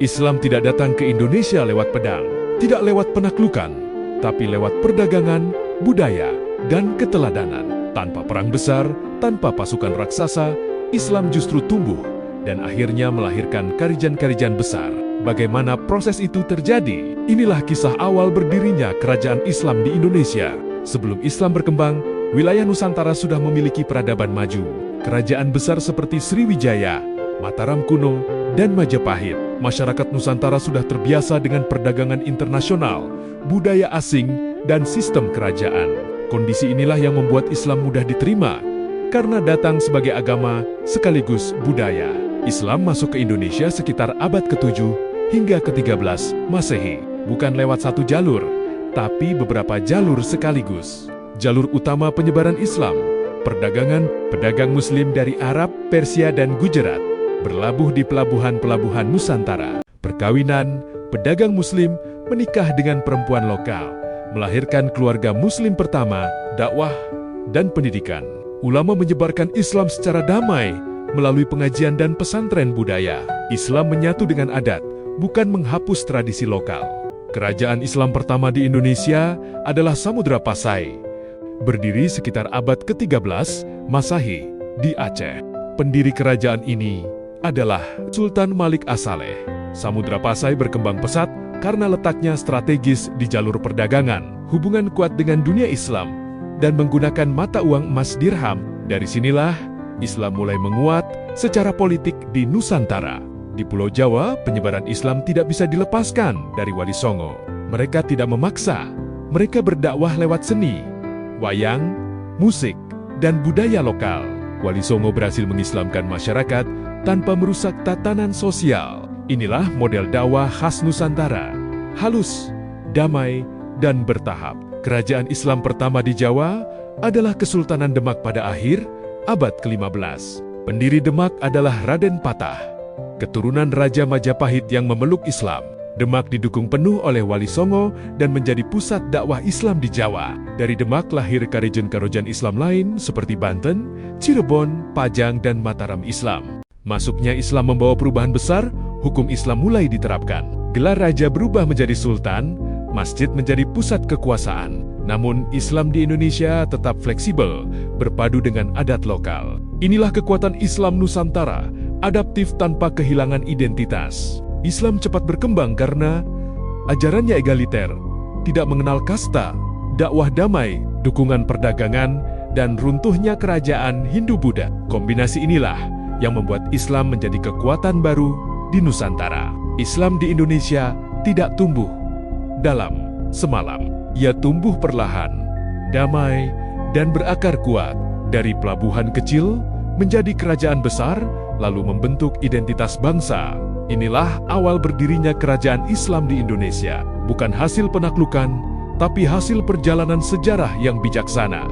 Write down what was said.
Islam tidak datang ke Indonesia lewat pedang, tidak lewat penaklukan, tapi lewat perdagangan, budaya, dan keteladanan. Tanpa perang besar, tanpa pasukan raksasa, Islam justru tumbuh dan akhirnya melahirkan karijan-karijan besar. Bagaimana proses itu terjadi? Inilah kisah awal berdirinya kerajaan Islam di Indonesia. Sebelum Islam berkembang, wilayah Nusantara sudah memiliki peradaban maju. Kerajaan besar seperti Sriwijaya, Mataram kuno, dan Majapahit. Masyarakat Nusantara sudah terbiasa dengan perdagangan internasional, budaya asing, dan sistem kerajaan. Kondisi inilah yang membuat Islam mudah diterima, karena datang sebagai agama sekaligus budaya. Islam masuk ke Indonesia sekitar abad ke-7 hingga ke-13 Masehi. Bukan lewat satu jalur, tapi beberapa jalur sekaligus. Jalur utama penyebaran Islam, perdagangan pedagang Muslim dari Arab, Persia, dan Gujarat, berlabuh di pelabuhan-pelabuhan Nusantara. Perkawinan, pedagang Muslim menikah dengan perempuan lokal, melahirkan keluarga Muslim pertama, dakwah, dan pendidikan. Ulama menyebarkan Islam secara damai melalui pengajian dan pesantren budaya. Islam menyatu dengan adat, bukan menghapus tradisi lokal. Kerajaan Islam pertama di Indonesia adalah Samudra Pasai, berdiri sekitar abad ke-13 Masehi di Aceh. Pendiri kerajaan ini adalah Sultan Malik As-Saleh. Samudra Pasai berkembang pesat karena letaknya strategis di jalur perdagangan, hubungan kuat dengan dunia Islam, dan menggunakan mata uang emas dirham. Dari sinilah Islam mulai menguat secara politik di Nusantara. Di Pulau Jawa, penyebaran Islam tidak bisa dilepaskan dari Wali Songo. Mereka tidak memaksa, mereka berdakwah lewat seni, wayang, musik, dan budaya lokal. Wali Songo berhasil mengislamkan masyarakat tanpa merusak tatanan sosial. Inilah model dakwah khas Nusantara, halus, damai, dan bertahap. Kerajaan Islam pertama di Jawa adalah Kesultanan Demak pada akhir abad ke-15. Pendiri Demak adalah Raden Patah, keturunan Raja Majapahit yang memeluk Islam. Demak didukung penuh oleh Wali Songo dan menjadi pusat dakwah Islam di Jawa. Dari Demak lahir karijan-karijan Islam lain seperti Banten, Cirebon, Pajang, dan Mataram Islam. Masuknya Islam membawa perubahan besar, hukum Islam mulai diterapkan. Gelar raja berubah menjadi sultan, masjid menjadi pusat kekuasaan. Namun Islam di Indonesia tetap fleksibel, berpadu dengan adat lokal. Inilah kekuatan Islam Nusantara, adaptif tanpa kehilangan identitas. Islam cepat berkembang karena ajarannya egaliter, tidak mengenal kasta, dakwah damai, dukungan perdagangan, dan runtuhnya kerajaan Hindu-Buddha. Kombinasi inilah yang membuat Islam menjadi kekuatan baru di Nusantara. Islam di Indonesia tidak tumbuh dalam semalam. Ia tumbuh perlahan, damai, dan berakar kuat. Dari pelabuhan kecil menjadi kerajaan besar, lalu membentuk identitas bangsa. Inilah awal berdirinya kerajaan Islam di Indonesia. Bukan hasil penaklukan, tapi hasil perjalanan sejarah yang bijaksana.